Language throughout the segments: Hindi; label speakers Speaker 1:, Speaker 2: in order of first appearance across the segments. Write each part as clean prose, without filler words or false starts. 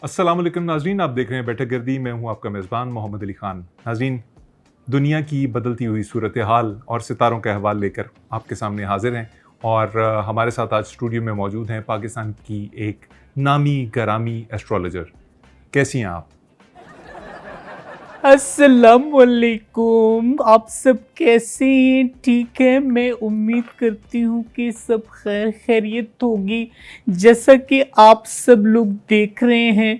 Speaker 1: अस्सलाम वालेकुम नाजरीन, आप देख रहे हैं बैठक गर्दी। मैं हूं आपका मेज़बान मोहम्मद अली ख़ान। नाजरीन, दुनिया की बदलती हुई सूरत हाल और सितारों का अहवाल लेकर आपके सामने हाजिर हैं और हमारे साथ आज स्टूडियो में मौजूद हैं पाकिस्तान की एक नामी गरामी एस्ट्रोलॉजर। कैसी हैं आप?
Speaker 2: अस्सलाम वालेकुम। आप सब कैसे हैं? ठीक है, मैं उम्मीद करती हूँ कि सब खैर खैरियत होगी। जैसा कि आप सब लोग देख रहे हैं,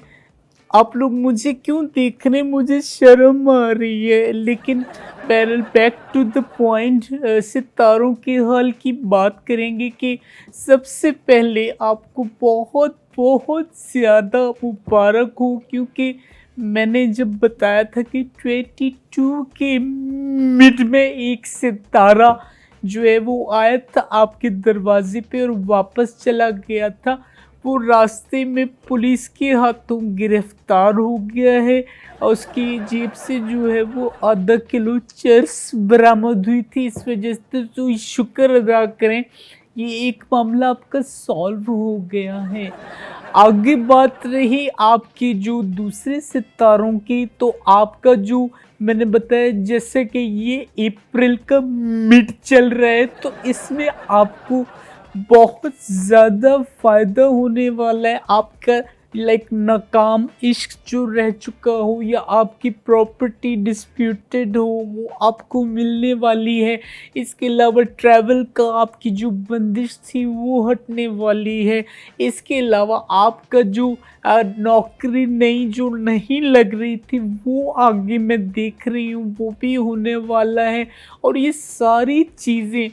Speaker 2: आप लोग मुझे क्यों देख रहे हैं? मुझे शर्म आ रही है, लेकिन बहरहाल बैक टू द पॉइंट, सितारों के हाल की बात करेंगे कि सबसे पहले आपको बहुत बहुत ज़्यादा मुबारक हो, क्योंकि मैंने जब बताया था कि 22 के मिड में एक सितारा जो है वो आया था आपके दरवाजे पे और वापस चला गया था, वो रास्ते में पुलिस के हाथों गिरफ्तार हो गया है और उसकी जेब से जो है वो आधा किलो चर्स बरामद हुई थी। इस वजह से तो शुक्र अदा करें, ये एक मामला आपका सॉल्व हो गया है। आगे बात रही आपकी जो दूसरे सितारों की, तो आपका जो मैंने बताया जैसे कि ये अप्रैल का मिड चल रहा है, तो इसमें आपको बहुत ज़्यादा फ़ायदा होने वाला है। आपका नाकाम इश्क जो रह चुका हो या आपकी प्रॉपर्टी डिस्प्यूटेड हो, वो आपको मिलने वाली है। इसके अलावा ट्रैवल का आपकी जो बंदिश थी वो हटने वाली है। इसके अलावा आपका जो नौकरी नई जो नहीं लग रही थी, वो आगे मैं देख रही हूँ वो भी होने वाला है। और ये सारी चीज़ें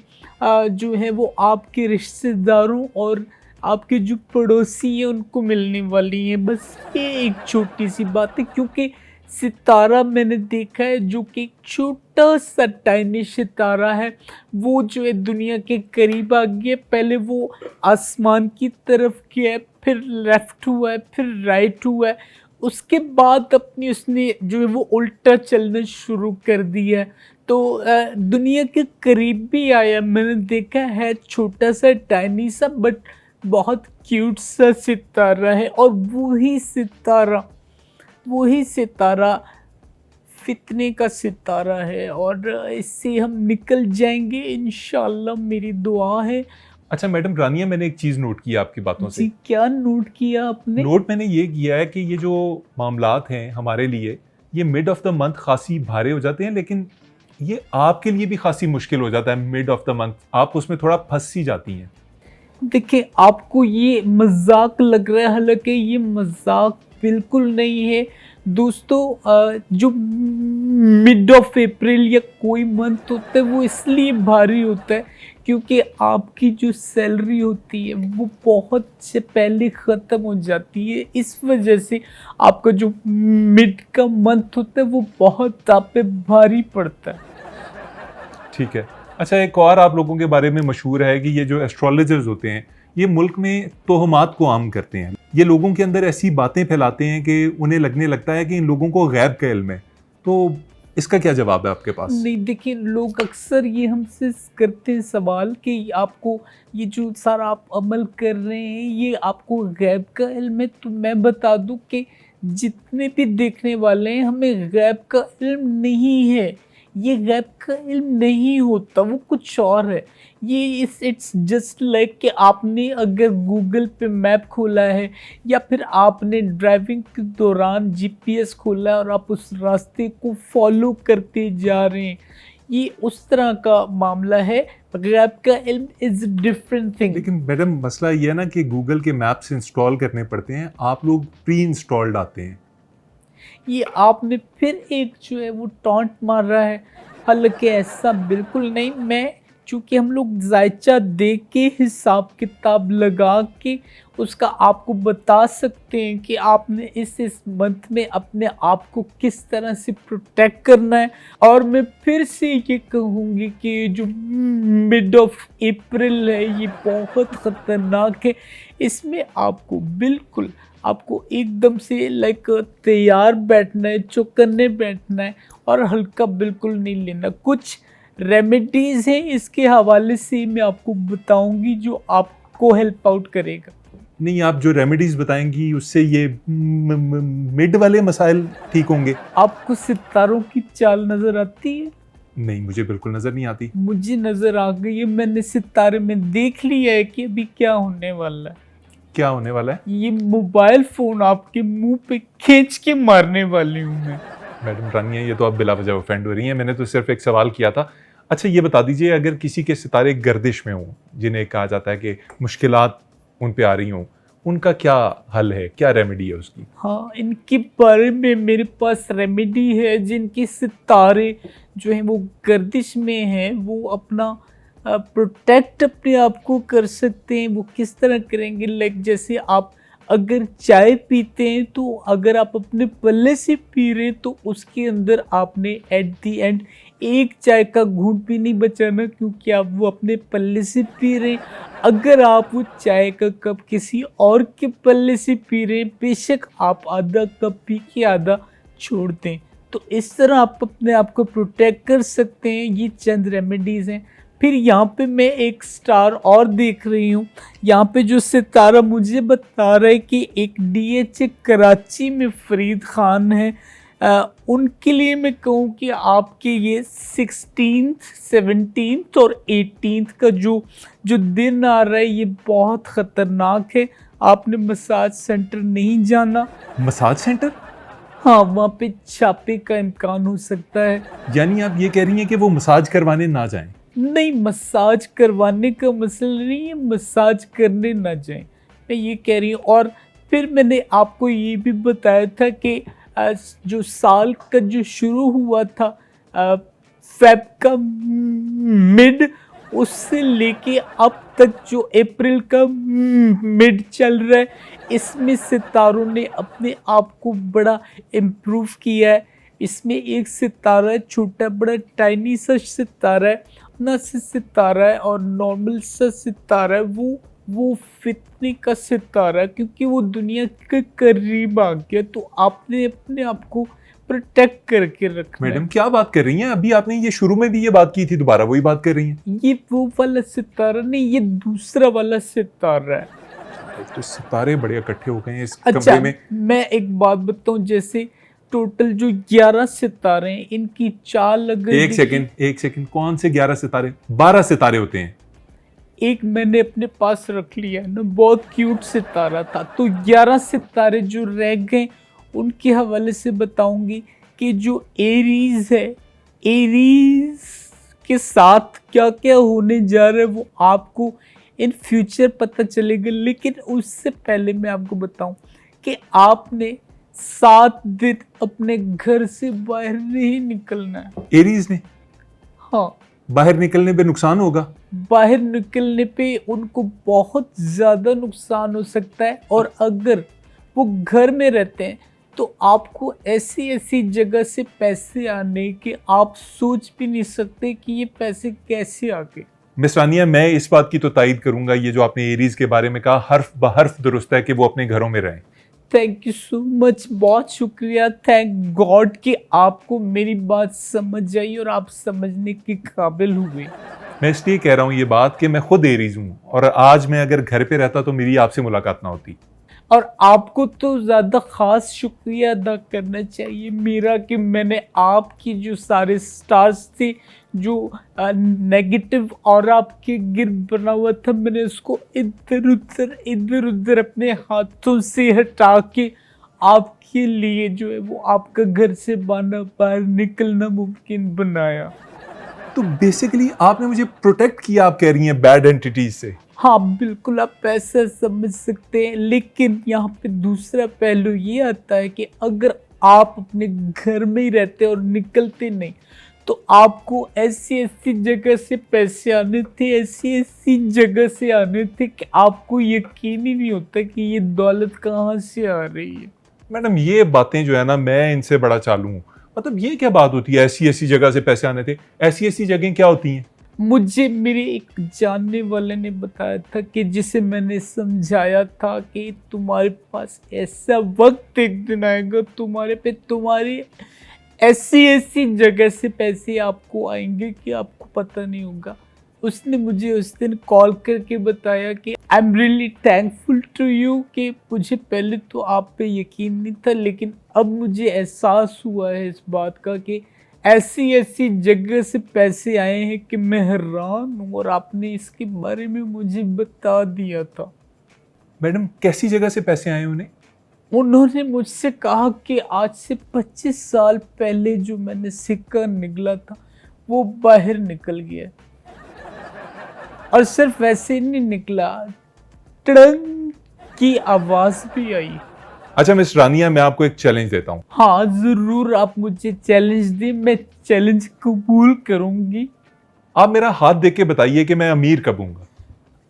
Speaker 2: जो है वो आपके रिश्तेदारों और आपके जो पड़ोसी हैं उनको मिलने वाली हैं। बस ये एक छोटी सी बात है, क्योंकि सितारा मैंने देखा है जो कि एक छोटा सा टाइनी सितारा है, वो जो है दुनिया के करीब आ गया। पहले वो आसमान की तरफ गया है, फिर लेफ्ट हुआ है, फिर राइट हुआ है, उसके बाद अपनी उसने जो है वो उल्टा चलना शुरू कर दिया है। तो दुनिया के करीब भी आया। मैंने देखा है छोटा सा टाइनी सा बट बहुत क्यूट सा सितारा है। और वही सितारा फितने का सितारा है और इससे हम निकल जाएंगे इंशाल्लाह, मेरी दुआ है।
Speaker 1: अच्छा मैडम रानिया, मैंने एक चीज़ नोट की आपकी बातों से।
Speaker 2: जी, क्या नोट किया आपने?
Speaker 1: नोट मैंने ये किया है कि ये जो मामलात हैं हमारे लिए, ये मिड ऑफ द मंथ खासी भारे हो जाते हैं, लेकिन ये आपके लिए भी खासी मुश्किल हो जाता है। मिड ऑफ द मंथ आप उसमें थोड़ा फंस सी जाती हैं।
Speaker 2: देखिए, आपको ये मजाक लग रहा है, हालांकि ये मजाक बिल्कुल नहीं है दोस्तों। जो मिड ऑफ अप्रैल या कोई मंथ होता है वो इसलिए भारी होता है क्योंकि आपकी जो सैलरी होती है वो बहुत से पहले ख़त्म हो जाती है। इस वजह से आपका जो मिड का मंथ होता है वो बहुत आप पे भारी पड़ता है।
Speaker 1: ठीक है। अच्छा, एक और आप लोगों के बारे में मशहूर है कि ये जो एस्ट्रोलॉजर्स होते हैं, ये मुल्क में तोहमात को आम करते हैं। ये लोगों के अंदर ऐसी बातें फैलाते हैं कि उन्हें लगने लगता है कि इन लोगों को गैब का इल्म है। तो इसका क्या जवाब है आपके पास?
Speaker 2: नहीं, देखिए, लोग अक्सर ये हमसे करते हैं सवाल कि आपको ये जो सारा आप अमल कर रहे हैं ये आपको गैब का इल्म है। तो मैं बता दूं कि जितने भी देखने वाले हैं, हमें गैब का इल्म नहीं है। ये गैब का इल्म नहीं होता, वो कुछ और है। ये इट्स जस्ट लाइक कि आपने अगर गूगल पे मैप खोला है या फिर आपने ड्राइविंग के दौरान जीपीएस खोला है और आप उस रास्ते को फॉलो करते जा रहे हैं, ये उस तरह का मामला है। गैब का इल्म इज डिफरेंट थिंग।
Speaker 1: लेकिन मैडम मसला ये है ना कि गूगल के मैप्स इंस्टॉल करने पड़ते हैं, आप लोग प्री इंस्टॉल्ड आते हैं।
Speaker 2: ये आपने फिर एक जो है वो टॉन्ट मार रहा है, हालांकि ऐसा बिल्कुल नहीं। मैं चूँकि हम लोग जायचा दे के हिसाब किताब लगा के उसका आपको बता सकते हैं कि आपने इस मंथ में अपने आप को किस तरह से प्रोटेक्ट करना है। और मैं फिर से ये कहूँगी कि जो मिड ऑफ अप्रैल है ये बहुत ख़तरनाक है। इसमें आपको बिल्कुल आपको एकदम से तैयार बैठना है, चौकन्ने बैठना है और हल्का बिल्कुल नहीं लेना। कुछ रेमेडीज़ हैं इसके हवाले से मैं आपको बताऊंगी जो आपको हेल्प आउट करेगा।
Speaker 1: नहीं, आप जो रेमेडीज बताएंगी उससे ये मिड वाले मसाइल ठीक होंगे?
Speaker 2: आपको सितारों की चाल नजर आती है?
Speaker 1: नहीं, मुझे बिल्कुल नजर नहीं आती।
Speaker 2: मुझे नजर आ गई है। मैंने सितारे में देख लिया है कि अभी क्या होने वाला है।
Speaker 1: क्या होने वाला है?
Speaker 2: ये मोबाइल फोन आपके मुंह पे खींच के मारने वाली हूँ मैं।
Speaker 1: मैडम रानिया, ये तो आप बिला वजह ऑफेंड हो रही हैं। मैंने तो सिर्फ एक सवाल किया था। अच्छा, ये बता दीजिए, अगर किसी के सितारे गर्दिश में हों, जिन्हें कहा जाता है कि मुश्किलात उन पे आ रही हों, उनका क्या हल है, क्या रेमेडी है उसकी?
Speaker 2: हाँ, इनके बारे में मेरे पास रेमेडी है। जिनके सितारे जो हैं वो गर्दिश में हैं, वो अपना प्रोटेक्ट अपने आप को कर सकते हैं। वो किस तरह करेंगे? लाइक जैसे आप अगर चाय पीते हैं, तो अगर आप अपने पल्ले से पी रहे हैं तो उसके अंदर आपने एट दी एंड एक चाय का घूंट भी नहीं बचाना, क्योंकि आप वो अपने पल्ले से पी रहे हैं। अगर आप वो चाय का कप किसी और के पल्ले से पी रहे हैं, बेशक आप आधा कप पी के आधा छोड़ दें। तो इस तरह आप अपने आप को प्रोटेक्ट कर सकते हैं। ये चंद रेमेडीज़ हैं। फिर यहाँ पे मैं एक स्टार और देख रही हूँ। यहाँ पे जो सितारा मुझे बता रहा है कि एक DHA कराची में फरीद खान है। उनके लिए मैं कहूँ कि आपके ये 16th, 17th और 18th का जो दिन आ रहा है, ये बहुत ख़तरनाक है। आपने मसाज सेंटर नहीं जाना।
Speaker 1: Massage centre?
Speaker 2: हाँ, वहाँ पे छापे का इम्कान हो सकता है।
Speaker 1: यानी आप ये कह रही हैं कि वो मसाज करवाने ना जाएं?
Speaker 2: नहीं, मसाज करवाने का मसला नहीं है, मसाज करने ना जाएं, मैं ये कह रही हूँ। और फिर मैंने आपको ये भी बताया था कि जो साल का जो शुरू हुआ था, फेब का मिड, उससे लेके अब तक जो अप्रैल का मिड चल रहा है, इसमें सितारों ने अपने आप को बड़ा इम्प्रूव किया है। इसमें एक सितारा है, छोटा बड़ा टाइनी सा सितारा है, ना से सितारा है, और नॉर्मल सा सितारा है। वो फितने का सितारा है, क्योंकि वो दुनिया के करीब आ गया। तो आपने अपने आप को प्रोटेक्ट करके रखना है।
Speaker 1: मैडम, क्या बात कर रही हैं? अभी आपने ये शुरू में भी ये बात की थी, दोबारा वही बात कर रही हैं।
Speaker 2: ये वो वाला सितारा नहीं, ये दूसरा वाला सितारा है।
Speaker 1: तो सितारे बड़े इकट्ठे हो गए हैं इस
Speaker 2: अच्छा,
Speaker 1: कमरे में।
Speaker 2: मैं एक बात बताऊं, जैसे टोटल जो 11 सितारे हैं, इनकी चाल अगर
Speaker 1: एक सेकंड, कौन से 11 सितारे? 12 सितारे होते हैं।
Speaker 2: एक मैंने अपने पास रख लिया ना, बहुत क्यूट सितारा था। तो 11 सितारे जो रह गए, उनके हवाले से बताऊंगी कि जो एरीज है, एरीज के साथ क्या क्या होने जा रहा है वो आपको इन फ्यूचर पता चलेगा। लेकिन उससे पहले मैं आपको बताऊं कि आपने 7 दिन अपने घर से बाहर नहीं निकलना है।
Speaker 1: एरीज ने?
Speaker 2: हाँ,
Speaker 1: बाहर निकलने पे नुकसान होगा?
Speaker 2: बाहर निकलने पे उनको बहुत ज़्यादा नुकसान हो सकता है। और अगर वो घर में रहते हैं तो आपको ऐसी ऐसी जगह से पैसे आने कि आप सोच भी नहीं सकते कि ये पैसे कैसे आ गए।
Speaker 1: मिस रानिया, मैं इस बात की तो तायद करूंगा, ये जो आपने एरीज के बारे में कहा, हर्फ बहर्फ दुरुस्त है कि वो अपने घरों में रहें।
Speaker 2: थैंक यू सो मच, बहुत शुक्रिया। थैंक गॉड कि आपको मेरी बात समझ आई और आप समझने के काबिल हुए।
Speaker 1: मैं इसलिए कह रहा हूँ ये बात कि मैं खुद एरीज हूँ, और आज मैं अगर घर पे रहता तो मेरी आपसे मुलाकात ना होती।
Speaker 2: और आपको तो ज़्यादा ख़ास शुक्रिया अदा करना चाहिए मेरा, कि मैंने आपकी जो सारे स्टार्स थे, जो नेगेटिव और आपके गिर बना हुआ था, मैंने उसको इधर उधर अपने हाथों से हटा के आपके लिए जो है वो आपका घर से बाहर निकलना मुमकिन बनाया।
Speaker 1: तो बेसिकली आपने मुझे प्रोटेक्ट किया, आप कह रही हैं, बैड एंटिटीज से।
Speaker 2: हाँ बिल्कुल, आप ऐसा समझ सकते हैं। लेकिन यहाँ पे दूसरा पहलू ये आता है कि अगर आप अपने घर में ही रहते और निकलते नहीं, तो आपको ऐसी ऐसी जगह से पैसे आने थे, ऐसी ऐसी जगह से आने थे कि आपको यकीन ही नहीं होता कि ये दौलत कहाँ से आ रही है।
Speaker 1: मैडम, ये बातें जो है ना, मैं इनसे बड़ा चालू हूँ। मतलब ये क्या बात होती है, ऐसी ऐसी जगह से पैसे आने थे? ऐसी ऐसी जगह क्या होती हैं?
Speaker 2: मुझे मेरे एक जानने वाले ने बताया था, कि जिसे मैंने समझाया था कि तुम्हारे पास ऐसा वक्त एक दिन आएगा, तुम्हारे पे तुम्हारी ऐसी ऐसी जगह से पैसे आपको आएंगे कि आपको पता नहीं होगा। उसने मुझे उस दिन कॉल करके बताया कि I am really thankful to you, कि मुझे पहले तो आप पे यकीन नहीं था, लेकिन अब मुझे एहसास हुआ है इस बात का कि ऐसी ऐसी जगह से पैसे आए हैं कि मैं हैरान हूँ, और आपने इसके बारे में मुझे बता दिया था।
Speaker 1: मैडम, कैसी जगह से पैसे आए उन्हें?
Speaker 2: उन्होंने मुझसे कहा कि आज से 25 साल पहले जो मैंने सिक्का निकला था वो बाहर निकल गया, और सिर्फ वैसे ही नहीं निकला, टड़ंग की आवाज भी आई।
Speaker 1: अच्छा मिस रानिया, मैं आपको एक चैलेंज देता हूँ।
Speaker 2: हाँ जरूर, आप मुझे चैलेंज दें, मैं चैलेंज कबूल करूंगी।
Speaker 1: आप मेरा हाथ देख के बताइए कि मैं अमीर कब हूँगा।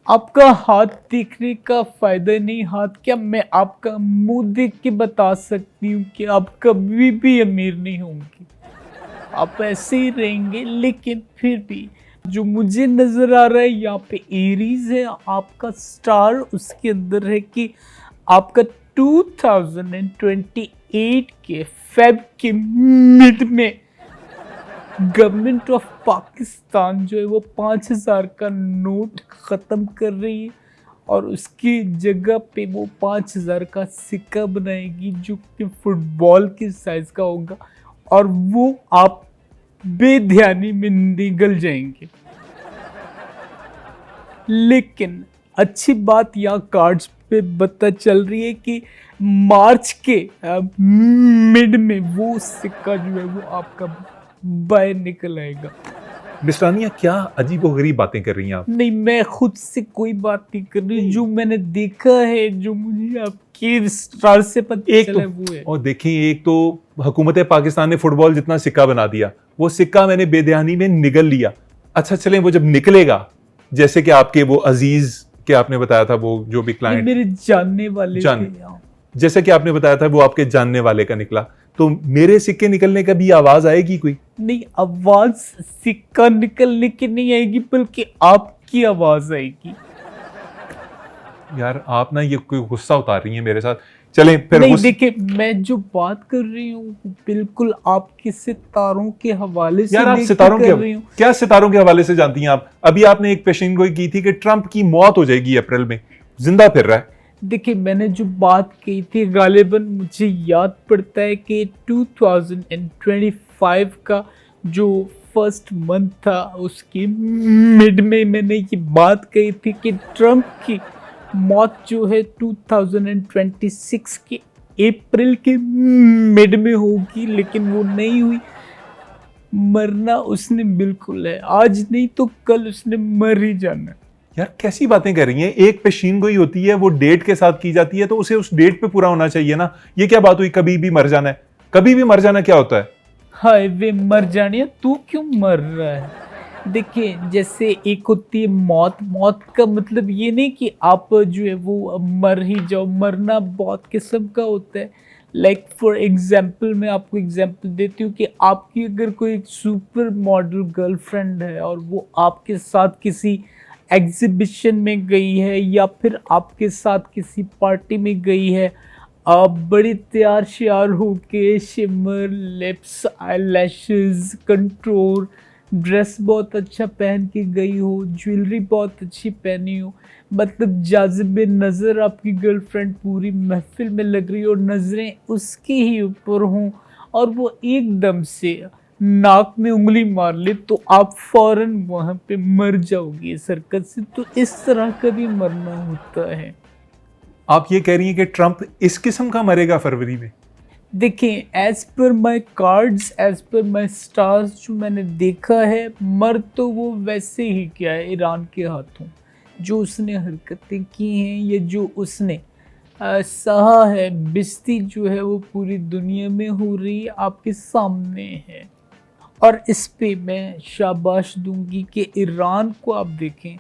Speaker 2: आपका हाथ देखने का फायदा नहीं, हाथ क्या, मैं आपका मुंह देख के बता सकती हूँ कि आप कभी भी अमीर नहीं होंगे, आप ऐसे ही रहेंगे। लेकिन फिर भी जो मुझे नजर आ रहा है यहाँ पे एरीज है, आपका स्टार उसके अंदर है कि आपका 2028 के फेब के मिड में गवर्नमेंट ऑफ पाकिस्तान जो है वो 5000 का नोट ख़त्म कर रही है, और उसकी जगह पे वो 5000 का सिक्का बनाएगी जो कि फुटबॉल के साइज का होगा, और वो आप बेध्यानी में निगल जाएंगे। लेकिन अच्छी बात यहाँ कार्ड्स पे पता चल रही है कि मार्च के मिड में वो सिक्का जो है वो आपका बाहर निकल आएगा।
Speaker 1: मिस रानिया, क्या अजीबोगरीब बातें कर रही हैं आप?
Speaker 2: नहीं, मैं खुद से कोई बात नहीं कर रही, जो मैंने देखा है, जो मुझे आपके स्टार से पता
Speaker 1: एक
Speaker 2: चला
Speaker 1: तो
Speaker 2: वो है।
Speaker 1: और देखिए, एक तो हुकूमत पाकिस्तान ने फुटबॉल जितना सिक्का बना दिया, वो सिक्का मैंने बेध्यानी में निगल लिया। अच्छा चलें, वो जब निकलेगा, जैसे कि आपके वो अजीज के आपने बताया था, वो जो भी
Speaker 2: ये
Speaker 1: क्लाइंट
Speaker 2: मेरे जानने वाले
Speaker 1: जान-
Speaker 2: थे यहाँ।
Speaker 1: जैसे कि आपने बताया था वो आपके जानने वाले का निकला, तो मेरे सिक्के निकलने का भी आवाज आएगी कोई?
Speaker 2: नहीं, आवाज सिक्का निकलने की नहीं आएगी, बल्कि आपकी आवाज आएगी।
Speaker 1: यार आप ना ये कोई गुस्सा उतार रही हैं मेरे साथ। चलें फिर
Speaker 2: नहीं देखिए, मैं जो बात कर रही हूँ बिल्कुल आपके सितारों के हवाले से
Speaker 1: यार आप
Speaker 2: लेके
Speaker 1: सितारों
Speaker 2: कर रही हूँ।
Speaker 1: क्या सितारों के हवाले से जानती हैं आप? अभी आपने एक पेशिन गोई की थी कि ट्रंप की मौत हो जाएगी अप्रैल में, जिंदा फिर रहा है।
Speaker 2: देखिए, मैंने जो बात की थी, गालिबन मुझे याद पड़ता है कि 2025 का जो फर्स्ट मंथ था उसके मिड में मैंने ये बात कही थी कि ट्रंप की मौत जो है 2026 के अप्रैल के मिड में होगी, लेकिन वो नहीं हुई। मरना उसने बिल्कुल है, आज नहीं तो कल उसने मर ही जाना है।
Speaker 1: यार कैसी बातें कर रही हैं? एक पेशीन गोई होती है, वो डेट के साथ की जाती है, तो उसे उस डेट पे पूरा होना चाहिए ना। ये क्या बात हुई, कभी भी मर जाना है? कभी भी मर जाना क्या होता है?
Speaker 2: हाय वे मर जाने, तू क्यों मर रहा है? देखिए, जैसे एक होती है मौत, मौत का मतलब ये नहीं कि आप जो है वो मर ही जाओ, मरना बहुत किस्म का होता है। लाइक फॉर एग्जाम्पल, मैं आपको एग्जाम्पल देती हूँ कि आपकी अगर कोई सुपर मॉडल गर्लफ्रेंड है और वो आपके साथ किसी एग्जीबिशन में गई है या फिर आपके साथ किसी पार्टी में गई है, आप बड़ी तैयार श्यार होके, shimmer, lips, eyelashes, control, dress बहुत अच्छा पहन के गई हो, ज्वेलरी बहुत अच्छी पहनी हो, मतलब जाज़िबे नज़र आपकी गर्लफ्रेंड पूरी महफिल में लग रही हो और नज़रें उसके ही ऊपर हों, और वो एकदम से नाक में उंगली मार ले तो आप फौरन वहाँ पे मर जाओगे इस हरकत से। तो इस तरह का भी मरना होता है।
Speaker 1: आप ये कह रही हैं कि ट्रंप इस किस्म का मरेगा फरवरी में?
Speaker 2: देखिए, as per my cards, as per my stars, जो मैंने देखा है, मर तो वो वैसे ही क्या है, ईरान के हाथों जो उसने हरकतें की हैं, ये जो उसने सहा है, बिस्ती जो है वो पूरी दुनिया में हो रही है, आपके सामने है। और इस पे मैं शाबाश दूंगी कि ईरान को आप देखें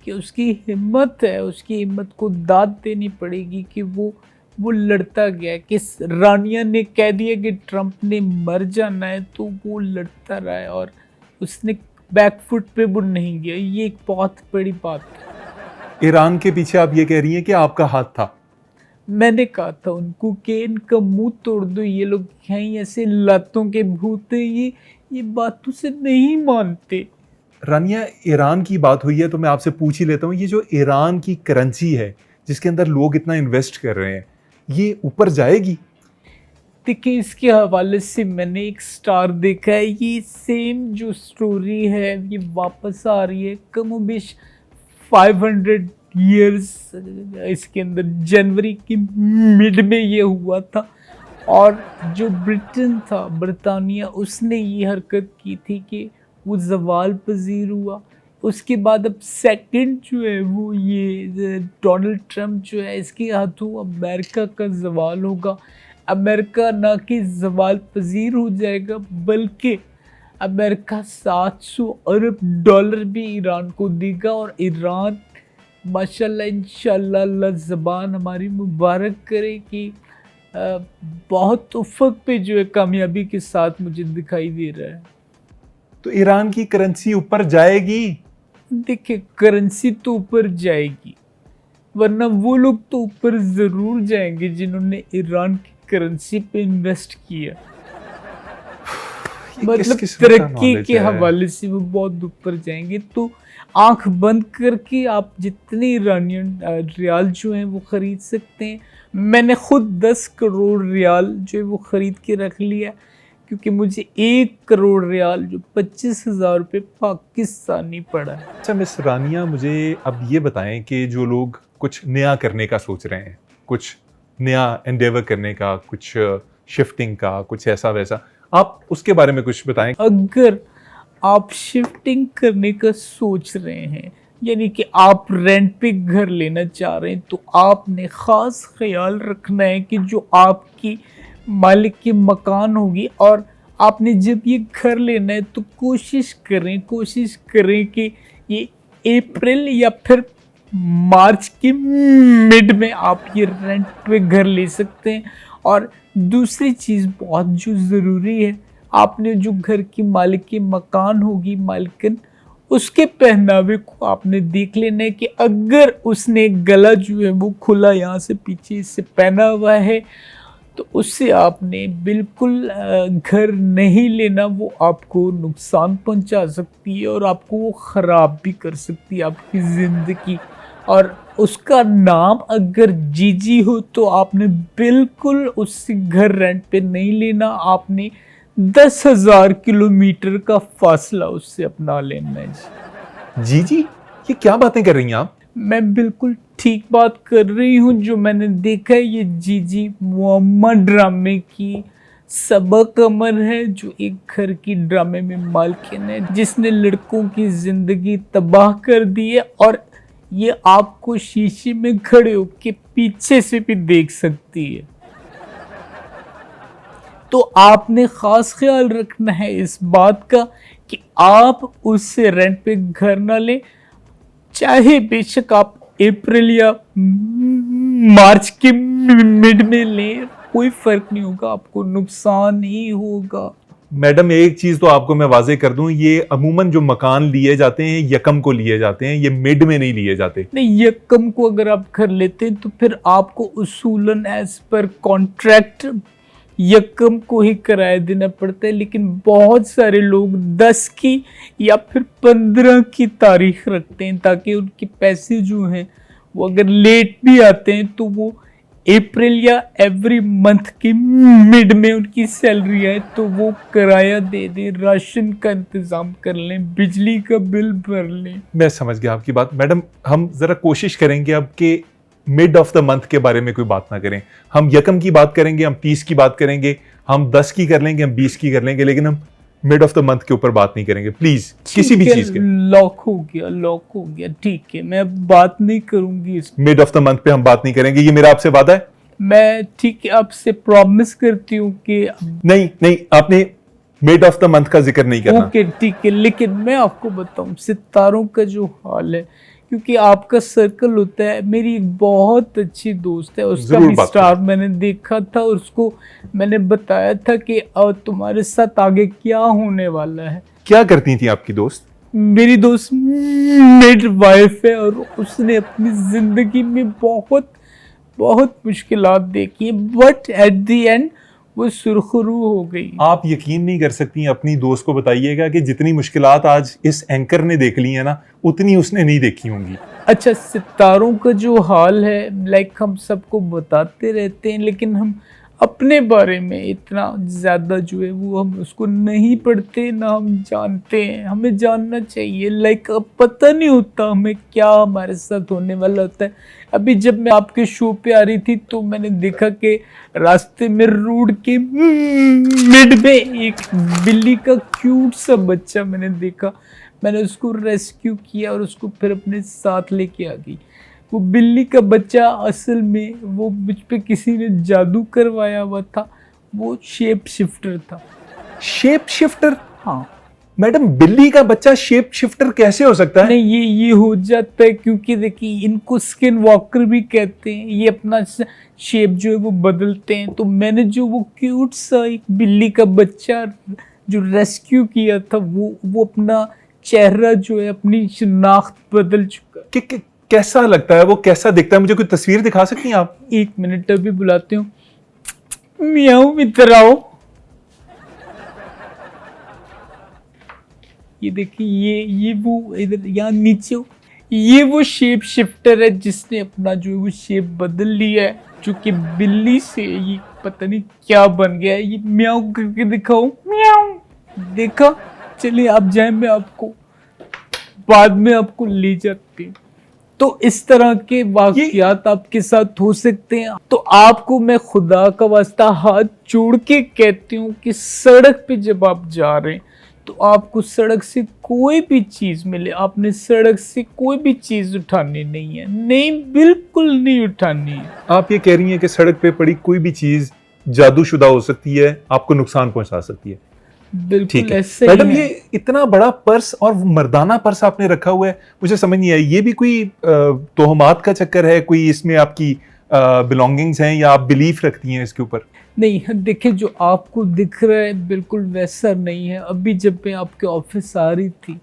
Speaker 2: कि उसकी हिम्मत है, उसकी हिम्मत को दाद देनी पड़ेगी कि वो लड़ता गया। कि रानिया ने कह दिया कि ट्रंप ने मर जाना है तो वो लड़ता रहा है और उसने बैकफुट पे वो नहीं गया। ये एक बहुत बड़ी बात है।
Speaker 1: ईरान के पीछे आप ये कह रही हैं कि आपका हाथ था?
Speaker 2: मैंने कहा था उनको कि इनका मुंह तोड़ दो, ये लोग हैं ऐसे लातों के भूत हैं, ये बातों से नहीं मानते।
Speaker 1: रानिया, ईरान की बात हुई है तो मैं आपसे पूछ ही लेता हूँ, ये जो ईरान की करेंसी है जिसके अंदर लोग इतना इन्वेस्ट कर रहे हैं, ये ऊपर जाएगी?
Speaker 2: देखिए, इसके हवाले से मैंने एक स्टार देखा है, ये सेम जो स्टोरी है ये वापस आ रही है कमोबेश 500 ईयर्स इसके अंदर। जनवरी की मिड में ये हुआ था और जो ब्रिटेन था, ब्रिटानिया, उसने ये हरकत की थी कि वो ज़वाल पजीर हुआ। उसके बाद अब सेकंड जो है वो ये डोनाल्ड ट्रम्प जो है, इसके हाथों अमेरिका का ज़वाल होगा। अमेरिका ना कि ज़वाल पजीर हो जाएगा, बल्कि अमेरिका 700 अरब डॉलर भी ईरान को देगा। और ईरान माशाल्लाह इंशाल्लाह, अल्लाह ज़बान हमारी मुबारक करे कि बहुत उफ़क़ पे जो है कामयाबी के साथ मुझे दिखाई दे रहा है।
Speaker 1: तो ईरान की करेंसी ऊपर जाएगी?
Speaker 2: देखिए, करेंसी तो ऊपर जाएगी, वरना वो लोग तो ऊपर ज़रूर जाएंगे जिन्होंने ईरान की करेंसी पे इन्वेस्ट किया। मतलब तरक्की के हवाले से वो बहुत ऊपर जाएंगे। तो आंख बंद करके आप जितने ईरानियन रियाल जो हैं वो ख़रीद सकते हैं। मैंने खुद 10 करोड़ रियाल जो है वो ख़रीद के रख लिया, क्योंकि मुझे 1 करोड़ रियाल जो 25,000 रुपये पाकिस्तानी पड़ा है।
Speaker 1: अच्छा मिस रानिया, मुझे अब ये बताएं कि जो लोग कुछ नया करने का सोच रहे हैं, कुछ नया एंडेवर करने का, कुछ शिफ्टिंग का, कुछ ऐसा वैसा, आप उसके बारे में कुछ बताएं।
Speaker 2: अगर आप शिफ्टिंग करने का सोच रहे हैं, यानी कि आप रेंट पे घर लेना चाह रहे हैं, तो आपने ख़ास ख्याल रखना है कि जो आपकी मालिक की मकान होगी, और आपने जब ये घर लेना है तो कोशिश करें कि ये अप्रैल या फिर मार्च के मिड में आप ये रेंट पे घर ले सकते हैं। और दूसरी चीज़ बहुत जो ज़रूरी है, आपने जो घर की मालिक की मकान होगी, मालिकन, उसके पहनावे को आपने देख लेना है कि अगर उसने गला जो है वो खुला यहाँ से पीछे से पहना हुआ है तो उससे आपने बिल्कुल घर नहीं लेना। वो आपको नुकसान पहुंचा सकती है और आपको वो ख़राब भी कर सकती है आपकी ज़िंदगी। और उसका नाम अगर जीजी हो तो आपने बिल्कुल उससे घर रेंट पे नहीं लेना। आपने 10,000 किलोमीटर का फासला उससे अपना लेना है।
Speaker 1: जी, ये क्या बातें कर रही हैं आप?
Speaker 2: मैं बिल्कुल ठीक बात कर रही हूँ। जो मैंने देखा है, ये जीजी मोहम्मद ड्रामे की सबा कमर है, जो एक घर की ड्रामे में मालकिन है, जिसने लड़कों की ज़िंदगी तबाह कर दी है। और ये आपको शीशे में खड़े होके पीछे से भी देख सकती है। तो आपने ख़ास ख्याल रखना है इस बात का कि आप उससे रेंट पे घर ना लें, चाहे बेशक आप अप्रैल या मार्च के मिड में लें, कोई फ़र्क नहीं होगा, आपको नुकसान ही होगा।
Speaker 1: मैडम, एक चीज़ तो आपको मैं वाजे कर दूं, ये अमूमन जो मकान लिए जाते हैं यकम को लिए जाते हैं, ये मिड में नहीं लिए जाते।
Speaker 2: नहीं, यकम को अगर आप घर लेते हैं तो फिर आपको उसूलन एज पर कॉन्ट्रैक्ट यकम को ही किराया देना पड़ता है। लेकिन बहुत सारे लोग 10 की या फिर 15 की तारीख रखते हैं, ताकि उनके पैसे जो हैं वो अगर लेट भी आते हैं तो वो अप्रैल या एवरी मंथ के मिड में उनकी सैलरी आए तो वो किराया दे दें, राशन का इंतज़ाम कर लें, बिजली का बिल भर लें।
Speaker 1: मैं समझ गया आपकी बात। मैडम, हम ज़रा कोशिश करेंगे अब कि मिड ऑफ द मंथ के बारे में कोई बात ना करें। हम यकम की बात करेंगे, हम 30 की बात करेंगे, हम 10 की कर लेंगे, हम 20 की कर लेंगे, लेकिन हम मिड ऑफ द मंथ के ऊपर बात नहीं करेंगे प्लीज, किसी भी चीज के।
Speaker 2: लॉक हो गया, ठीक है, मैं अब बात नहीं करूंगी इस
Speaker 1: मिड ऑफ द मंथ पे हम बात नहीं करेंगे, ये मेरा आपसे वादा है।
Speaker 2: मैं ठीक है आपसे प्रॉमिस करती हूँ कि
Speaker 1: नहीं, आपने मिड ऑफ द मंथ का जिक्र नहीं करना।
Speaker 2: ओके ठीक है, लेकिन मैं आपको बताऊं सितारों का जो हाल है, क्योंकि आपका सर्कल होता है। मेरी एक बहुत अच्छी दोस्त है, उसका भी स्टार मैंने देखा था और उसको मैंने बताया था कि तुम्हारे साथ आगे क्या होने वाला है।
Speaker 1: क्या करती थी आपकी दोस्त?
Speaker 2: मेरी दोस्त मिडवाइफ है और उसने अपनी जिंदगी में बहुत बहुत मुश्किलात देखी है, बट एट द एंड वो सुरखरू हो गई।
Speaker 1: आप यकीन नहीं कर सकती, अपनी दोस्त को बताइएगा कि जितनी मुश्किलात आज इस एंकर ने देख ली है ना, उतनी उसने नहीं देखी होंगी।
Speaker 2: अच्छा, सितारों का जो हाल है, लाइक हम सबको बताते रहते हैं, लेकिन हम अपने बारे में इतना ज़्यादा जो है वो हम उसको नहीं पढ़ते, ना हम जानते हैं। हमें जानना चाहिए, लाइक अब पता नहीं होता हमें क्या हमारे साथ होने वाला होता है। अभी जब मैं आपके शो पे आ रही थी तो मैंने देखा कि रास्ते में रोड के मिड में एक बिल्ली का क्यूट सा बच्चा मैंने देखा। मैंने उसको रेस्क्यू किया और उसको फिर अपने साथ लेके आ गई। वो बिल्ली का बच्चा असल में वो मुझ पे किसी ने जादू करवाया हुआ था, वो शेप शिफ्टर था।
Speaker 1: Shape shifter?
Speaker 2: हाँ।
Speaker 1: मैडम, बिल्ली का बच्चा शेप शिफ्टर कैसे हो सकता है?
Speaker 2: नहीं, ये हो जाता है क्योंकि देखिए इनको स्किन वॉकर भी कहते हैं। ये अपना शेप जो है वो बदलते हैं। तो मैंने जो वो क्यूट सा एक बिल्ली का बच्चा जो रेस्क्यू किया था, वो अपना चेहरा जो है, अपनी शिनाख्त बदल चुका है।
Speaker 1: कैसा लगता है वो, कैसा दिखता है? मुझे कोई तस्वीर दिखा सकती हैं आप?
Speaker 2: एक मिनट, अभी बुलाती हूँ। मियाऊ, इधर आओ। ये देखिए, ये वो इधर यहाँ नीचे हो। ये वो शेप शिफ्टर है जिसने अपना जो है वो शेप बदल लिया है, जो कि बिल्ली से ये पता नहीं क्या बन गया है। ये म्याऊ करके दिखाओ। म्याऊ, देखा? चलिए आप जाए, मैं आपको बाद में आपको ले जाती हूँ। तो इस तरह के वाकयात आपके साथ हो सकते हैं। तो आपको मैं खुदा का वास्ता हाथ जोड़ के कहती हूँ कि सड़क पे जब आप जा रहे हैं तो आपको सड़क से कोई भी चीज मिले, आपने सड़क से कोई भी चीज उठानी नहीं है। नहीं, बिल्कुल नहीं उठानी है।
Speaker 1: आप ये कह रही हैं कि सड़क पे पड़ी कोई भी चीज जादूशुदा हो सकती है, आपको नुकसान पहुंचा सकती है।
Speaker 2: बिल्कुल ऐसे
Speaker 1: मैडम, ये इतना बड़ा पर्स और मर्दाना पर्स आपने रखा हुआ है, मुझे समझ नहीं आई। ये भी कोई तोहमात का चक्कर है? कोई इसमें आपकी बिलोंगिंग्स हैं या आप बिलीफ रखती हैं इसके ऊपर?
Speaker 2: नहीं, देखिए जो आपको दिख रहा है बिल्कुल वैसा नहीं है। अभी जब मैं आपके ऑफिस आ रही थी,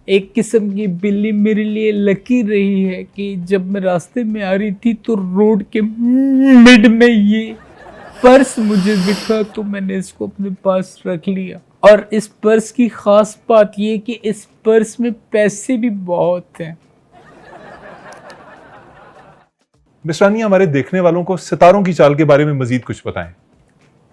Speaker 2: एक किस्म की बिल्ली मेरे लिए लकी रही है कि जब मैं रास्ते में आ रही थी तो रोड के मिड में ये पर्स मुझे दिखा, तो मैंने इसको अपने पास रख लिया। और इस पर्स की खास बात ये है कि इस पर्स में पैसे भी बहुत हैं।
Speaker 1: मिस्रानी, हमारे देखने वालों को सितारों की चाल के बारे में मजीद कुछ बताएं।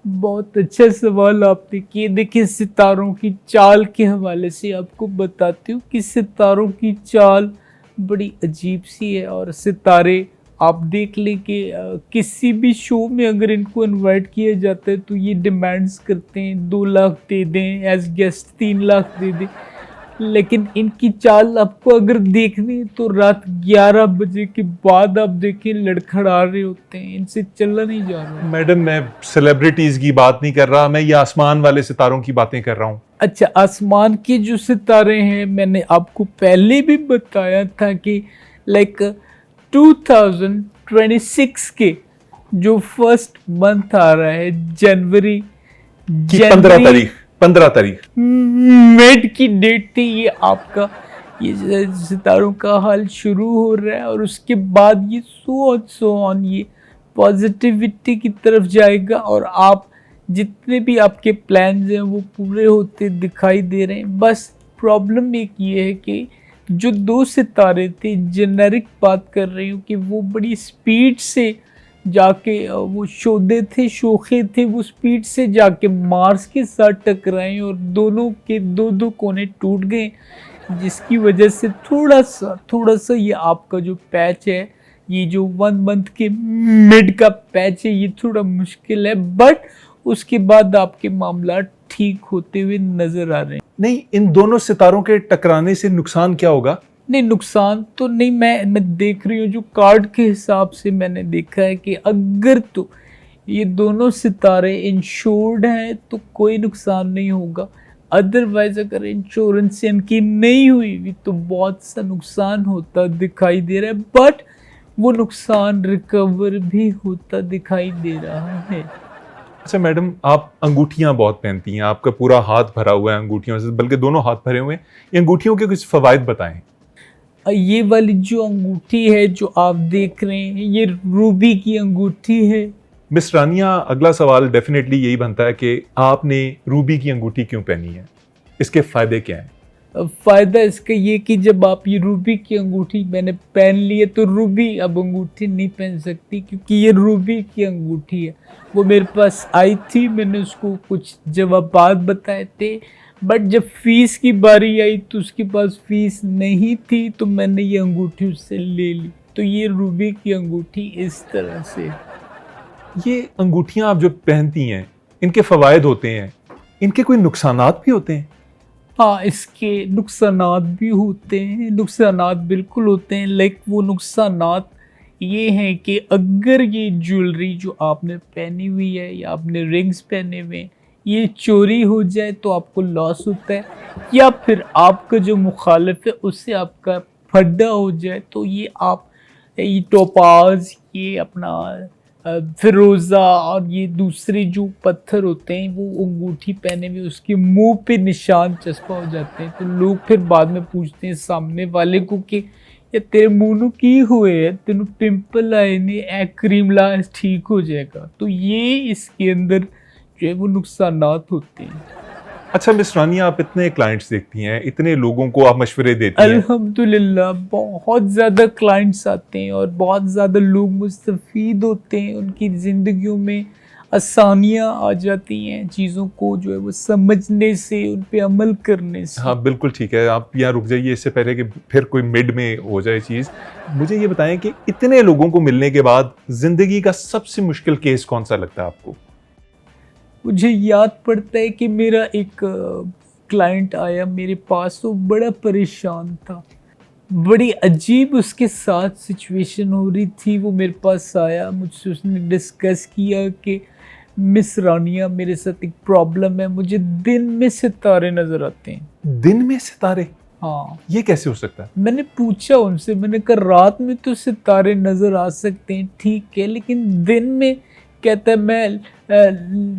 Speaker 2: बहुत अच्छा सवाल आपने किया। देखिए, सितारों की चाल के हवाले से आपको बताती हूँ कि सितारों की चाल बड़ी अजीब सी है। और सितारे आप देख लें कि किसी भी शो में अगर इनको इनवाइट किया जाता है तो ये डिमांड्स करते हैं 2 लाख दे दें, एज गेस्ट 3 लाख दे दें। लेकिन इनकी चाल आपको अगर देखनी है तो रात 11 बजे के बाद आप देखें लड़खड़ा रहे होते हैं, इनसे चला नहीं जा रहा।
Speaker 1: मैडम, मैं सेलिब्रिटीज की बात नहीं कर रहा, मैं ये आसमान वाले सितारों की बातें कर रहा हूँ।
Speaker 2: अच्छा, आसमान के जो सितारे हैं, मैंने आपको पहले भी बताया था कि लाइक 2026 के जो फर्स्ट मंथ आ रहा है, जनवरी
Speaker 1: 15 तारीख
Speaker 2: मिड की डेट थी, ये आपका ये सितारों का हाल शुरू हो रहा है। और उसके बाद ये सो ऑन ये पॉजिटिविटी की तरफ जाएगा और आप जितने भी आपके प्लान्स हैं वो पूरे होते दिखाई दे रहे हैं। बस प्रॉब्लम एक ये है कि जो 2 सितारे थे, जेनेरिक बात कर रही हूँ, कि वो बड़ी स्पीड से जाके वो शोखे थे, वो स्पीड से जाके मार्स के साथ टकराए और दोनों के 2 कोने टूट गए, जिसकी वजह से थोड़ा सा ये आपका जो पैच है, ये जो 1 मंथ के मिड का पैच है, ये थोड़ा मुश्किल है। बट उसके बाद आपके मामला ठीक होते हुए नजर आ रहे हैं।
Speaker 1: नहीं, इन दोनों सितारों के टकराने से नुकसान क्या होगा?
Speaker 2: नहीं, नुकसान तो नहीं, मैं देख रही हूँ जो कार्ड के हिसाब से मैंने देखा है कि अगर तो ये दोनों सितारे इंश्योर्ड हैं तो कोई नुकसान नहीं होगा। अदरवाइज अगर इंश्योरेंस इनकी नहीं हुई तो बहुत सा नुकसान होता दिखाई दे रहा है। बट वो नुकसान रिकवर भी होता दिखाई दे रहा है।
Speaker 1: अच्छा मैडम, आप अंगूठियां बहुत पहनती हैं, आपका पूरा हाथ भरा हुआ है अंगूठियों से, बल्कि दोनों हाथ भरे हुए हैं। ये अंगूठियों के कुछ फवायद बताएं।
Speaker 2: ये वाली जो अंगूठी है जो आप देख रहे हैं, ये रूबी की अंगूठी है।
Speaker 1: मिस रानिया, अगला सवाल डेफिनेटली यही बनता है कि आपने रूबी की अंगूठी क्यों पहनी है, इसके फायदे क्या हैं?
Speaker 2: अब फ़ायदा इसका ये कि जब आप ये रूबी की अंगूठी मैंने पहन ली है तो रूबी अब अंगूठी नहीं पहन सकती, क्योंकि ये रूबी की अंगूठी है। वो मेरे पास आई थी, मैंने उसको कुछ जवाबात बताए थे, बट जब फ़ीस की बारी आई तो उसके पास फ़ीस नहीं थी, तो मैंने ये अंगूठी उससे ले ली। तो ये रूबी की अंगूठी इस तरह से।
Speaker 1: ये अंगूठियां आप जो पहनती हैं, इनके फ़वाइद होते हैं, इनके कोई नुकसानात भी होते हैं?
Speaker 2: हाँ, इसके नुकसानात भी होते हैं, नुकसानात बिल्कुल होते हैं। लाइक वो नुकसानात ये हैं कि अगर ये ज्वेलरी जो आपने पहनी हुई है या आपने रिंग्स पहने हुए हैं, ये चोरी हो जाए तो आपको लॉस होता है, या फिर आपका जो मुखालिफ है उससे आपका फड्डा हो जाए तो ये टोपाज, ये अपना फिरोज़ा और ये दूसरे जो पत्थर होते हैं वो अंगूठी पहने हुए उसके मुंह पे निशान चस्पा हो जाते हैं। तो लोग फिर बाद में पूछते हैं सामने वाले को कि ये तेरे मुंह ਨੂੰ ਕੀ ਹੋਏ तेनू पिंपल आए ने ए क्रीम ला ठीक हो जाएगा। तो ये इसके अंदर जो है वो नुकसानात होते हैं।
Speaker 1: अच्छा मिस रानिया, आप इतने क्लाइंट्स देखती हैं, इतने लोगों को आप मशवरे देती हैं,
Speaker 2: अल्हम्दुलिल्लाह बहुत ज़्यादा क्लाइंट्स आते हैं और बहुत ज़्यादा लोग मुस्तफ़ीद होते हैं, उनकी ज़िंदगियों में आसानियाँ आ जाती हैं, चीज़ों को जो है वो समझने से, उन पे अमल करने से।
Speaker 1: हाँ बिल्कुल ठीक है, आप यहाँ रुक जाइए इससे पहले कि फिर कोई मिड में हो जाए चीज़। मुझे ये बताएं कि इतने लोगों को मिलने के बाद ज़िंदगी का सबसे मुश्किल केस कौन सा लगता है आपको?
Speaker 2: मुझे याद पड़ता है कि मेरा एक क्लाइंट आया मेरे पास, वो बड़ा परेशान था, बड़ी अजीब उसके साथ सिचुएशन हो रही थी। वो मेरे पास आया, मुझसे उसने डिस्कस किया कि मिस रानिया मेरे साथ एक प्रॉब्लम है, मुझे दिन में सितारे नज़र आते हैं।
Speaker 1: दिन में सितारे?
Speaker 2: हाँ,
Speaker 1: ये कैसे हो सकता है?
Speaker 2: मैंने पूछा उनसे, मैंने कहा रात में तो सितारे नज़र आ सकते हैं, ठीक है, लेकिन दिन में? कहता है मैं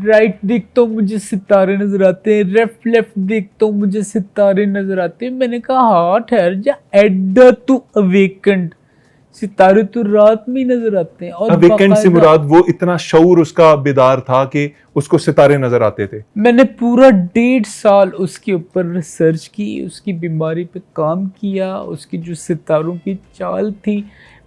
Speaker 2: राइट देखता हूँ मुझे सितारे नज़र आते हैं, लेफ्ट देखता हूँ मुझे सितारे नज़र आते हैं। मैंने कहा हाँ ठहर जा, एडा तू अवेकेंड, सितारे तो रात में ही नज़र आते हैं। और
Speaker 1: अवेकेंड से मुराद वो इतना शऊर उसका बेदार था कि उसको सितारे नजर आते थे।
Speaker 2: मैंने पूरा 1.5 साल उसके ऊपर रिसर्च की, उसकी बीमारी पे काम किया, उसकी जो सितारों की चाल थी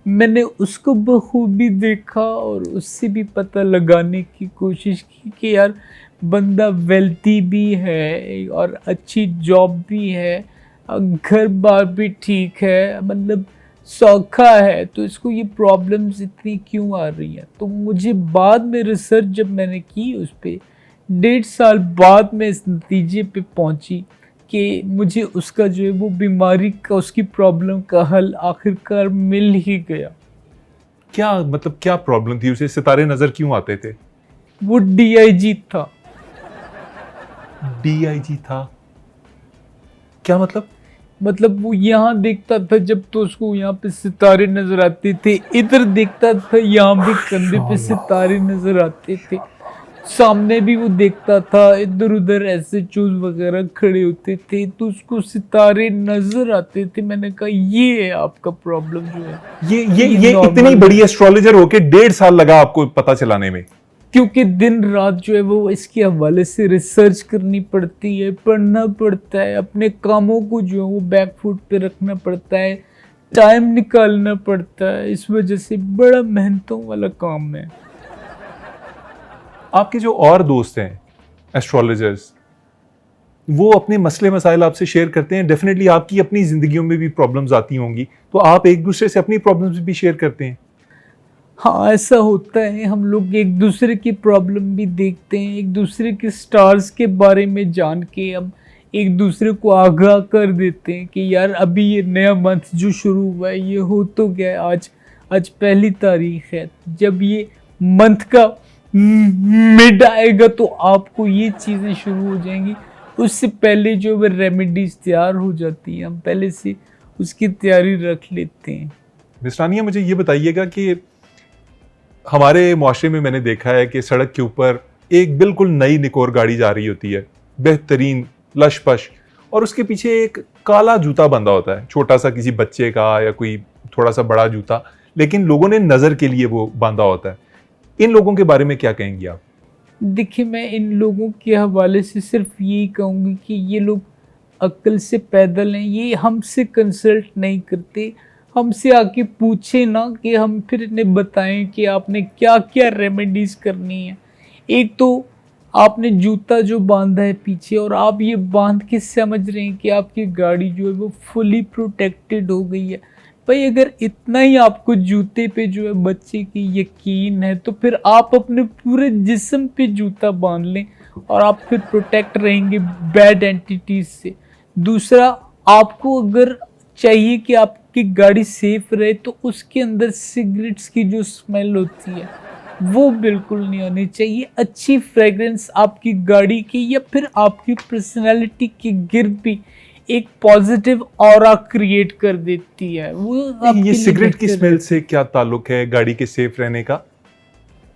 Speaker 2: मैंने उसको बखूबी देखा और उससे भी पता लगाने की कोशिश की कि यार बंदा वेल्थी भी है और अच्छी जॉब भी है, घर बार भी ठीक है, मतलब सौखा है, तो इसको ये प्रॉब्लम्स इतनी क्यों आ रही हैं। तो मुझे बाद में रिसर्च जब मैंने की उस पर 1.5 साल बाद में इस नतीजे पे पहुंची कि मुझे उसका जो है वो बीमारी का, उसकी प्रॉब्लम का हल आखिरकार मिल ही गया।
Speaker 1: क्या मतलब क्या प्रॉब्लम थी उसे, सितारे नजर क्यों आते थे?
Speaker 2: वो DIG था।
Speaker 1: DIG था? क्या मतलब
Speaker 2: वो यहाँ देखता था जब तो उसको यहाँ पे सितारे नजर आते थे, इधर देखता था यहाँ भी कंधे पे सितारे नजर आते थे, सामने भी वो देखता था, इधर उधर ऐसे चूज वगैरह खड़े होते थे तो उसको सितारे नजर आते थे। मैंने कहा ये है आपका प्रॉब्लम जो है।
Speaker 1: ये इतनी बड़ी एस्ट्रोलॉजर होके 1.5 साल लगा आपको पता चलाने में?
Speaker 2: क्योंकि दिन रात जो है वो इसके हवाले से रिसर्च करनी पड़ती है, पढ़ना पड़ता है, अपने कामों को जो है वो बैक फुट पे रखना पड़ता है, टाइम निकालना पड़ता है, इस वजह से बड़ा मेहनतों वाला काम है।
Speaker 1: आपके जो और दोस्त हैं एस्ट्रोलॉजर्स, वो अपने मसले मसाइल आपसे शेयर करते हैं? डेफिनेटली आपकी अपनी जिंदगियों में भी प्रॉब्लम्स आती होंगी, तो आप एक दूसरे से अपनी प्रॉब्लम्स भी शेयर करते हैं?
Speaker 2: हाँ, ऐसा होता है, हम लोग एक दूसरे की प्रॉब्लम भी देखते हैं, एक दूसरे के स्टार्स के बारे में जान के हम एक दूसरे को आगाह कर देते हैं कि यार अभी ये नया मंथ जो शुरू हुआ है ये हो तो गया, आज 1 तारीख है, जब ये मंथ का मिड आएगा तो आपको ये चीज़ें शुरू हो जाएंगी। उससे पहले जो वो रेमेडीज तैयार हो जाती हैं, हम पहले से उसकी तैयारी रख लेते हैं।
Speaker 1: मिस रानिया, मुझे ये बताइएगा कि हमारे मुआशरे में मैंने देखा है कि सड़क के ऊपर एक बिल्कुल नई निकोर गाड़ी जा रही होती है, बेहतरीन लश पश, और उसके पीछे एक काला जूता बंधा होता है, छोटा सा किसी बच्चे का या कोई थोड़ा सा बड़ा जूता, लेकिन लोगों ने नज़र के लिए वो बांधा होता है। इन लोगों के बारे में क्या कहेंगी आप?
Speaker 2: देखिए, मैं इन लोगों के हवाले से सिर्फ यही कहूँगी कि ये लोग अक्ल से पैदल हैं, ये हमसे कंसल्ट नहीं करते, हमसे आके पूछे ना कि हम फिर इन्हें बताएं कि आपने क्या क्या रेमेडीज करनी है। एक तो आपने जूता जो बांधा है पीछे, और आप ये बांध के समझ रहे हैं कि आपकी गाड़ी जो है वो फुली प्रोटेक्टेड हो गई है। भाई अगर इतना ही आपको जूते पे जो है बच्चे की यकीन है, तो फिर आप अपने पूरे जिस्म पे जूता बांध लें और आप फिर प्रोटेक्ट रहेंगे बैड एंटिटीज से। दूसरा, आपको अगर चाहिए कि आपकी गाड़ी सेफ रहे, तो उसके अंदर सिगरेट्स की जो स्मेल होती है वो बिल्कुल नहीं आनी चाहिए। अच्छी फ्रेग्रेंस आपकी गाड़ी की या फिर आपकी पर्सनालिटी के गिर्द भी एक पॉजिटिव ऑरा क्रिएट कर देती है। वो
Speaker 1: ये सिगरेट की स्मेल से क्या ताल्लुक है गाड़ी के सेफ रहने का?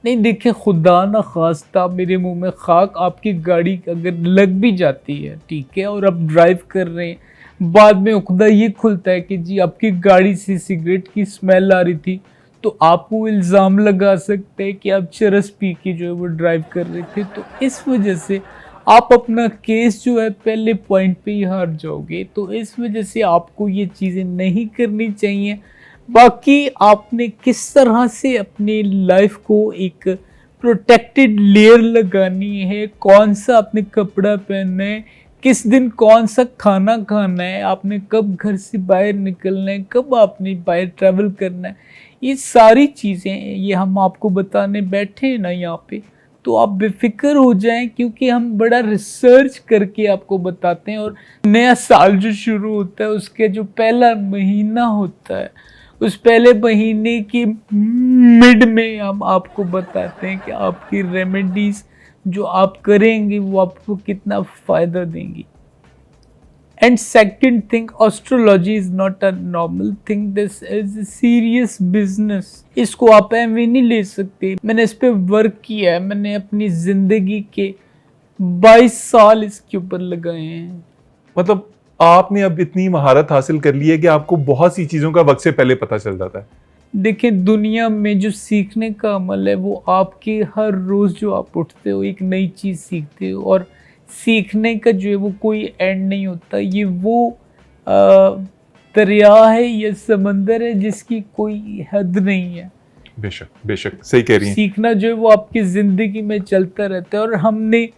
Speaker 2: नहीं, देखिए, खुदा ना खास्ता मेरे मुंह में खाक, आपकी गाड़ी अगर लग भी जाती है, ठीक है, और आप ड्राइव कर रहे हैं, बाद में उकदा ये खुलता है कि जी आपकी गाड़ी से सिगरेट की स्मेल आ रही थी, तो आप वो इल्ज़ाम लगा सकते हैं कि आप चरस पी के जो है वो ड्राइव कर रहे थे। तो इस वजह से आप अपना केस जो है पहले पॉइंट पे ही हार जाओगे। तो इस वजह से आपको ये चीज़ें नहीं करनी चाहिए। बाकी आपने किस तरह से अपनी लाइफ को एक प्रोटेक्टेड लेयर लगानी है, कौन सा आपने कपड़ा पहनना है, किस दिन कौन सा खाना खाना है, आपने कब घर से बाहर निकलना है, कब आपने बाहर ट्रैवल करना है, ये सारी चीज़ें ये हम आपको बताने बैठे हैं ना यहाँ पे। तो आप बेफिक्र हो जाएं, क्योंकि हम बड़ा रिसर्च करके आपको बताते हैं। और नया साल जो शुरू होता है, उसके जो पहला महीना होता है, उस पहले महीने की मिड में हम आपको बताते हैं कि आपकी रेमेडीज जो आप करेंगे वो आपको कितना फ़ायदा देंगी। And second thing, astrology is not a normal thing, this is a serious business. इसको आप ऐਵੇਂ नहीं ले सकते। मैंने इस पे वर्क किया है, मैंने अपनी ज़िंदगी के 22 साल इसके ऊपर लगाए हैं।
Speaker 1: मतलब आपने अब इतनी महारत हासिल कर ली है कि आपको बहुत सी चीज़ों का वक्त से पहले पता चल जाता है।
Speaker 2: देखिए, दुनिया में जो सीखने का अमल है वो आपके हर रोज़ जो आप उठते हो एक नई चीज़ सीखते हो, और सीखने का जो है वो कोई एंड नहीं होता। ये वो दरिया है या समंदर है जिसकी कोई हद नहीं है।
Speaker 1: बेशक बेशक सही कह रही हैं।
Speaker 2: सीखना जो है वो आपकी ज़िंदगी में चलता रहता है, और हमने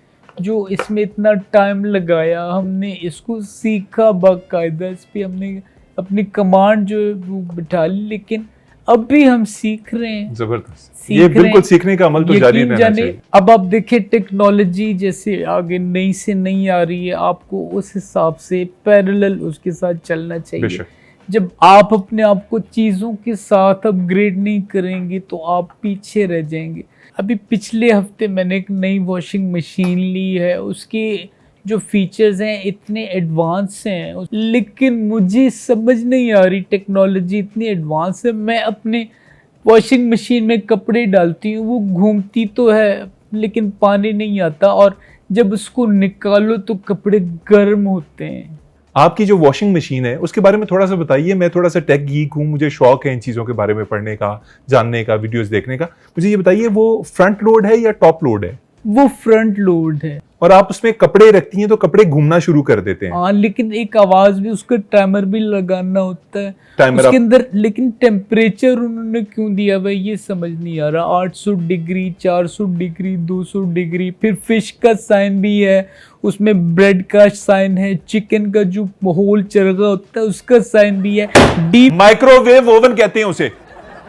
Speaker 2: जो इसमें इतना टाइम लगाया, हमने इसको सीखा बाकायदा, इस पर हमने अपनी कमांड जो है वो बिठा ली, लेकिन अब भी हम सीख रहे हैं।
Speaker 1: जबरदस्त, ये बिल्कुल सीखने का अमल तो जारी रहना चाहिए।
Speaker 2: अब आप देखिए, टेक्नोलॉजी जैसे आगे नई से नई आ रही है, आपको उस हिसाब से पैरेलल उसके साथ चलना चाहिए। जब आप अपने आप को चीज़ों के साथ अपग्रेड नहीं करेंगे तो आप पीछे रह जाएंगे। अभी पिछले हफ्ते मैंने एक नई वॉशिंग मशीन ली है, उसके जो फीचर्स हैं इतने एडवांस हैं, लेकिन मुझे समझ नहीं आ रही, टेक्नोलॉजी इतनी एडवांस है। मैं अपने वॉशिंग मशीन में कपड़े डालती हूँ, वो घूमती तो है लेकिन पानी नहीं आता, और जब उसको निकालो तो कपड़े गर्म होते हैं।
Speaker 1: आपकी जो वॉशिंग मशीन है उसके बारे में थोड़ा सा बताइए। मैं थोड़ा सा टेक गीक हूँ, मुझे शौक है इन चीज़ों के बारे में पढ़ने का, जानने का, वीडियोस देखने का। मुझे ये बताइए, वो फ्रंट लोड है या टॉप लोड है?
Speaker 2: वो फ्रंट लोड है।
Speaker 1: और आप उसमें कपड़े रखती हैं तो कपड़े घूमना शुरू कर देते हैं।
Speaker 2: हाँ, लेकिन एक आवाज भी, उसका टाइमर भी लगाना होता है
Speaker 1: टाइमर
Speaker 2: उसके अंदर। लेकिन टेम्परेचर उन्होंने क्यों दिया भाई, ये समझ नहीं आ रहा। 800 डिग्री, 400 डिग्री, 200 डिग्री, फिर फिश का साइन भी है, उसमें ब्रेड का साइन है, चिकन का जो होल चरगा होता है उसका साइन भी है। डीप
Speaker 1: माइक्रोवेव ओवन कहते हैं उसे।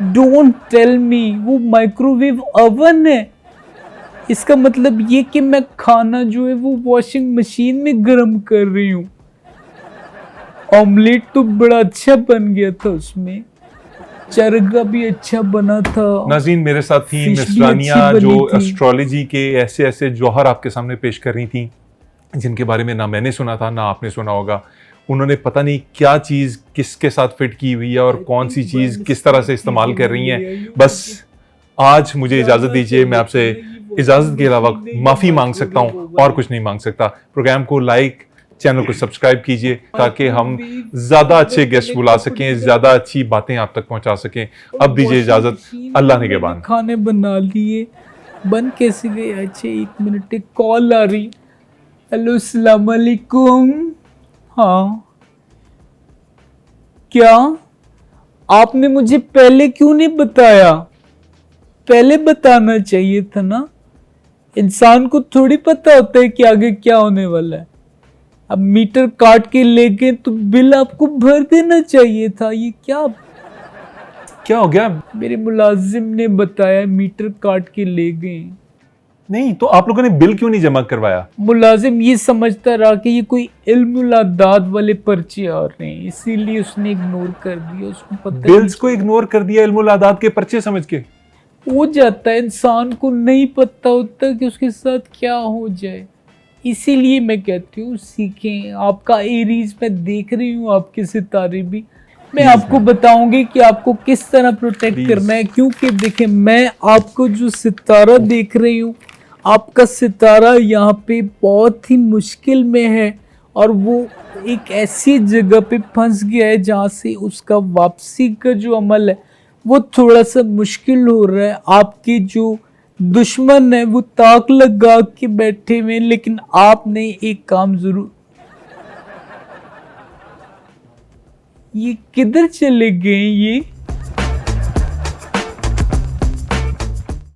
Speaker 2: डोंट टेल मी, वो माइक्रोवेव ओवन है। इसका मतलब ये कि मैं खाना जो है वो वॉशिंग मशीन में गर्म कर रही हूँ। ऑमलेट तो बड़ा अच्छा बन गया था, उसमें चरगा भी अच्छा बना था।
Speaker 1: नाज़रीन, मेरे साथ थी मिस रानिया, जो एस्ट्रोलॉजी के ऐसे ऐसे जौहर आपके सामने पेश कर रही थी जिनके बारे में ना मैंने सुना था ना आपने सुना होगा। उन्होंने पता नहीं क्या चीज़ किसके साथ फिट की हुई है और कौन सी चीज़ किस तरह से इस्तेमाल कर रही हैं। बस आज मुझे इजाज़त दीजिए, मैं आपसे इजाज़त के अलावा माफ़ी मांग सकता हूँ और कुछ नहीं मांग सकता। प्रोग्राम को लाइक चैनल को सब्सक्राइब कीजिए ताकि हम ज़्यादा अच्छे गेस्ट बुला सकें, ज़्यादा अच्छी बातें आप तक पहुंचा सकें। अब दीजिए इजाज़त, अल्लाह निगहबान।
Speaker 2: खाने बना लिए, बन कैसे गए? अच्छा 1 मिनट, एक कॉल आ रही। हेलो अस्सलाम वालेकुम। हाँ क्या आपने मुझे पहले क्यों नहीं बताया? पहले बताना चाहिए था ना। इंसान को थोड़ी पता होता है कि आगे क्या होने वाला है। अब मीटर काट के ले गए तो बिल आपको भर देना चाहिए था। ये क्या
Speaker 1: हो गया?
Speaker 2: मेरे मुलाजिम ने बताया मीटर काट के ले गए।
Speaker 1: नहीं तो आप लोगों ने बिल क्यों नहीं जमा करवाया?
Speaker 2: मुलाजिम ये समझता रहा कि ये कोई इल्मुल-अदाद वाले पर्चे आ रहे हैं, इसीलिए उसने इग्नोर कर दिया। उसको पता
Speaker 1: बिल्स को इग्नोर कर दिया इल्मुल-अदाद के पर्चे समझ के।
Speaker 2: हो जाता है, इंसान को नहीं पता होता कि उसके साथ क्या हो जाए। इसीलिए मैं कहती हूँ सीखें। आपका एरीज मैं देख रही हूँ, आपके सितारे भी। मैं आपको बताऊंगी कि आपको किस तरह प्रोटेक्ट करना है, क्योंकि देखें मैं आपको जो सितारा देख रही हूँ, आपका सितारा यहाँ पे बहुत ही मुश्किल में है और वो एक ऐसी जगह पे फंस गया है जहाँ से उसका वापसी का जो अमल है वो थोड़ा सा मुश्किल हो रहा है। आपके जो दुश्मन है वो ताक लगा के बैठे हुए, लेकिन आपने एक काम जरूर। ये किधर चले गए? ये